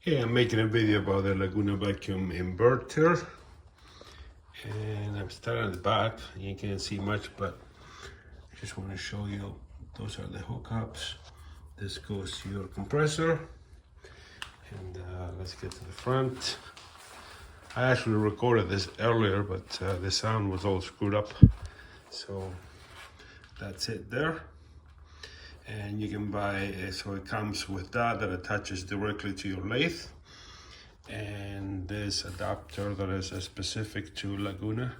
Hey, I'm making a video about the Laguna Vacuum Inverter, and I'm starting at the back. You can't see much, but I just want to show you those are the hookups. This goes to your compressor, and let's get to the front. I actually recorded this earlier, but the sound was all screwed up, so that's it there. And you can buy, so it comes with that attaches directly to your lathe. And this adapter that is specific to Laguna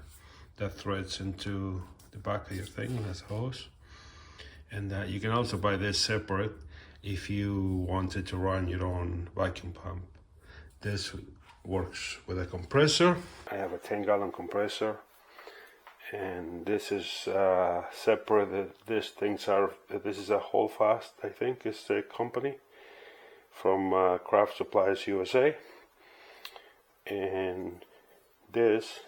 that threads into the back of your thing as a hose. And you can also buy this separate if you wanted to run your own vacuum pump. This works with a compressor. I have a 10-gallon compressor, and this is separate. This is a Holdfast, I think is the company, from Craft Supplies USA. And this,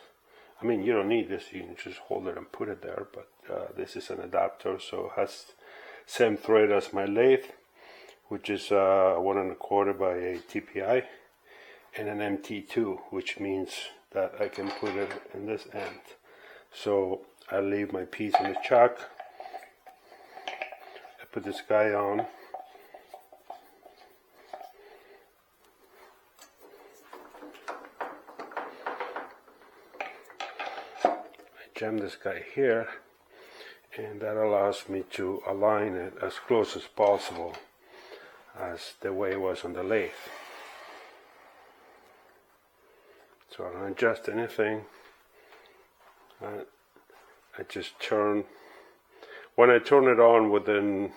I mean, you don't need this, you can just hold it and put it there, but this is an adapter, so it has same thread as my lathe, which is 1 1/4 by a TPI, and an MT2, which means that I can put it in this end. So I leave my piece in the chuck, I put this guy on, jam this guy here, and that allows me to align it as close as possible as the way it was on the lathe. So I don't adjust anything. I just turn. When I turn it on, within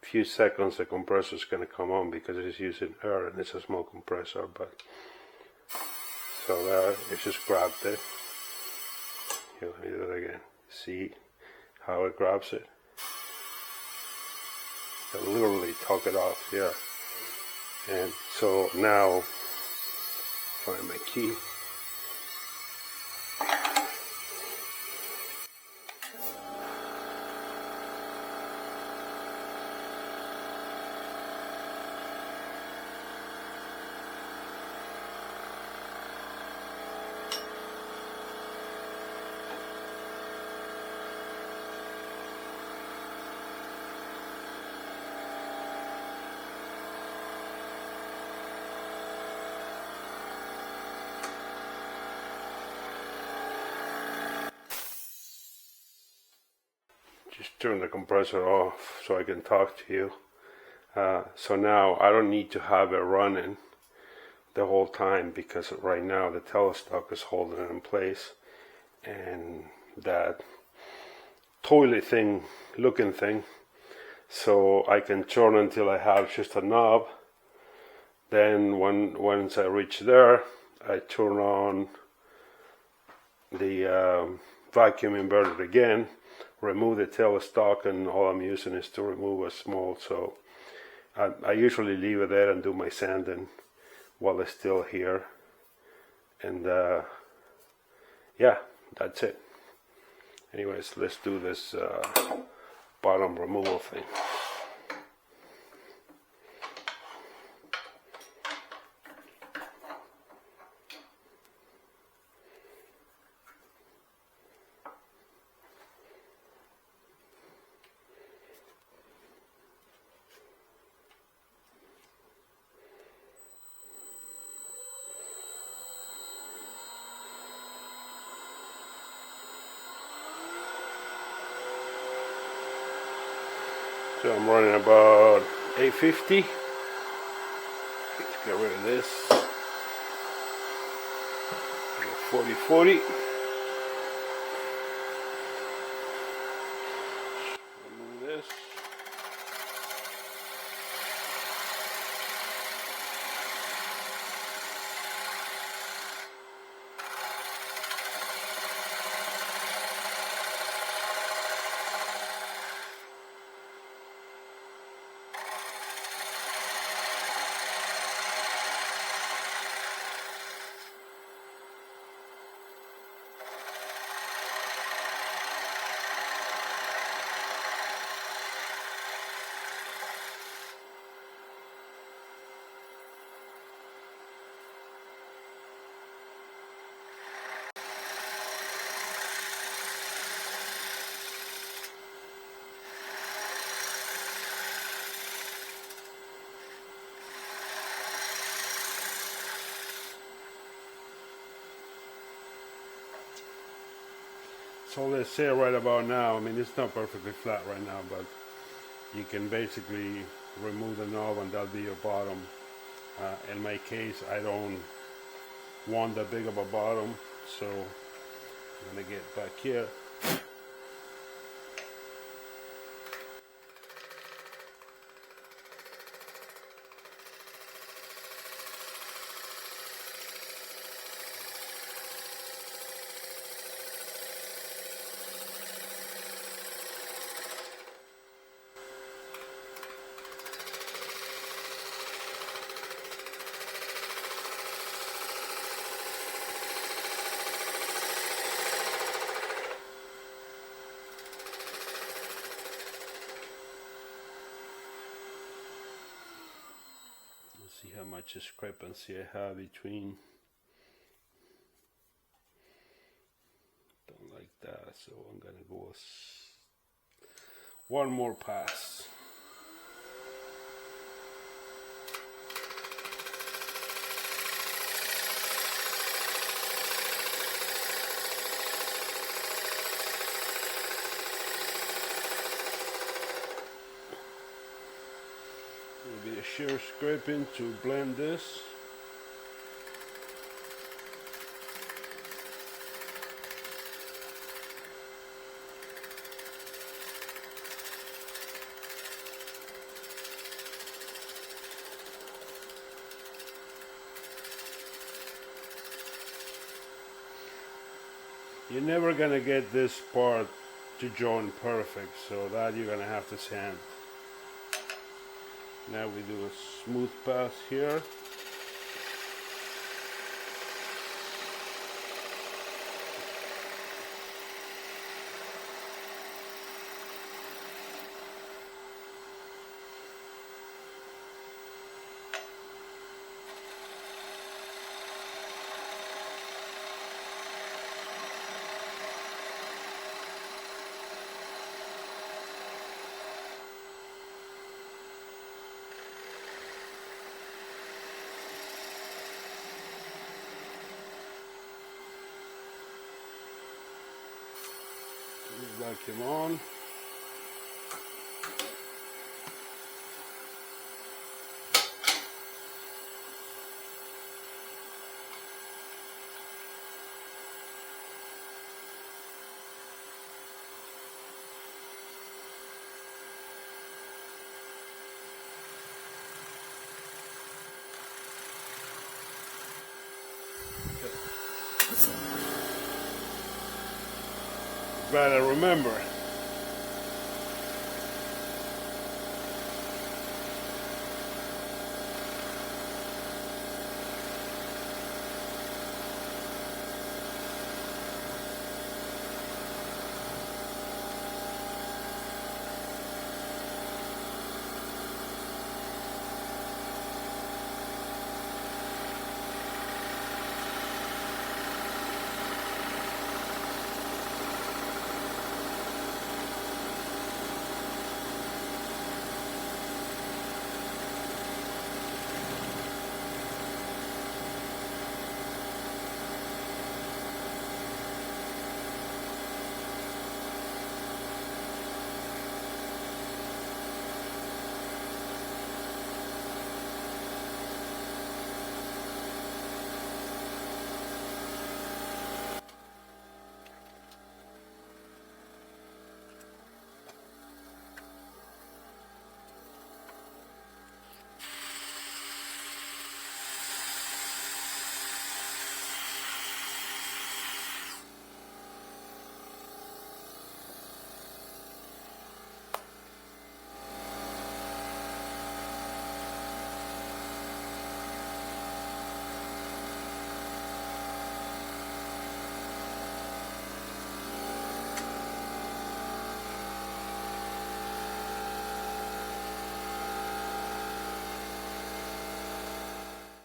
a few seconds the compressor is going to come on because it's using air and it's a small compressor. But so there, it just grabbed it. Here, let me do it again. See how it grabs it? I literally took it off here. And so now, find my key. Just turn the compressor off so I can talk to you. So now I don't need to have it running the whole time because right now the telestock is holding it in place, and that toilet thing looking thing, so I can turn until I have just a knob. Then once I reach there, I turn on the vacuum inverter again, remove the telestock, and all I'm using is to remove a small, so I usually leave it there and do my sanding while it's still here. And yeah, that's it. Anyways, let's do this bottom removal thing. So I'm running about 850. Let's get rid of this. 40-40. Remove this. So let's say right about now, I mean it's not perfectly flat right now, but you can basically remove the knob and that'll be your bottom. In my case, I don't want that big of a bottom, so I'm gonna get back here. See how much discrepancy I have between. Don't like that, so I'm gonna go one more pass. Maybe a shear scraping to blend this. You're never gonna get this part to join perfect, so that you're gonna have to sand. Now we do a smooth pass here. Vacuum on. Better remember.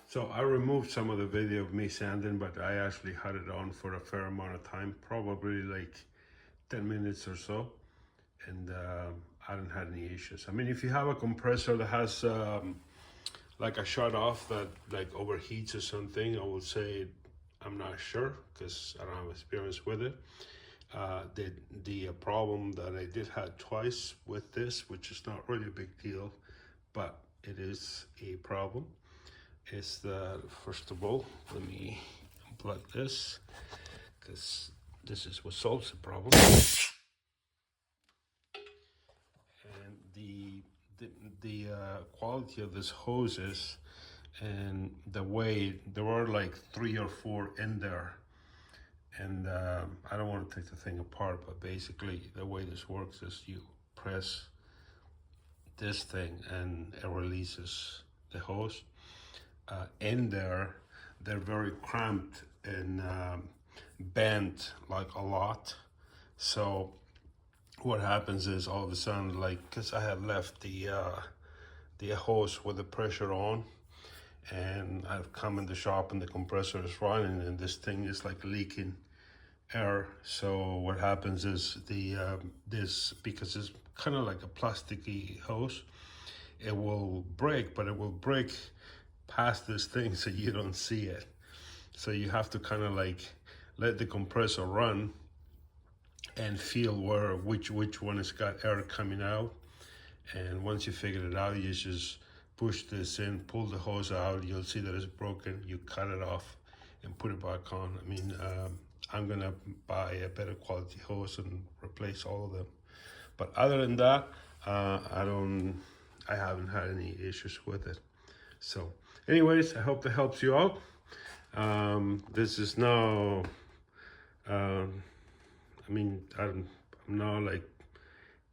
So I removed some of the video of me sanding, but I actually had it on for a fair amount of time, probably like 10 minutes or so. And I haven't had any issues. I mean, if you have a compressor that has like a shut off that like overheats or something, I would say I'm not sure because I don't have experience with it. The problem that I did have twice with this, which is not really a big deal, but it is a problem, is that, first of all, let me unplug this, because this is what solves the problem. And the quality of this hoses and the way, there were like 3 or 4 in there. And I don't want to take the thing apart, but basically the way this works is you press this thing and it releases the hose. In there, they're very cramped and bent like a lot. So what happens is all of a sudden, like, because I had left the hose with the pressure on, and I've come in the shop and the compressor is running and this thing is like leaking air. So what happens is this, because it's kind of like a plasticky hose, it will break, but it will break past this thing so you don't see it. So you have to kind of like let the compressor run and feel which one has got air coming out. And once you figure it out, you just push this in, pull the hose out, you'll see that it's broken, you cut it off and put it back on. I mean, I'm gonna buy a better quality hose and replace all of them. But other than that, I haven't had any issues with it. So anyways, I hope that helps you out. This is now, I mean, I'm not like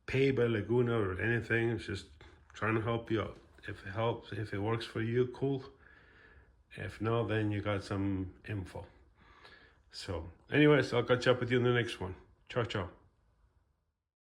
paid by Laguna or anything. It's just trying to help you out. If it helps, if it works for you, cool. If not, then you got some info. So anyways, I'll catch up with you in the next one. Ciao, ciao.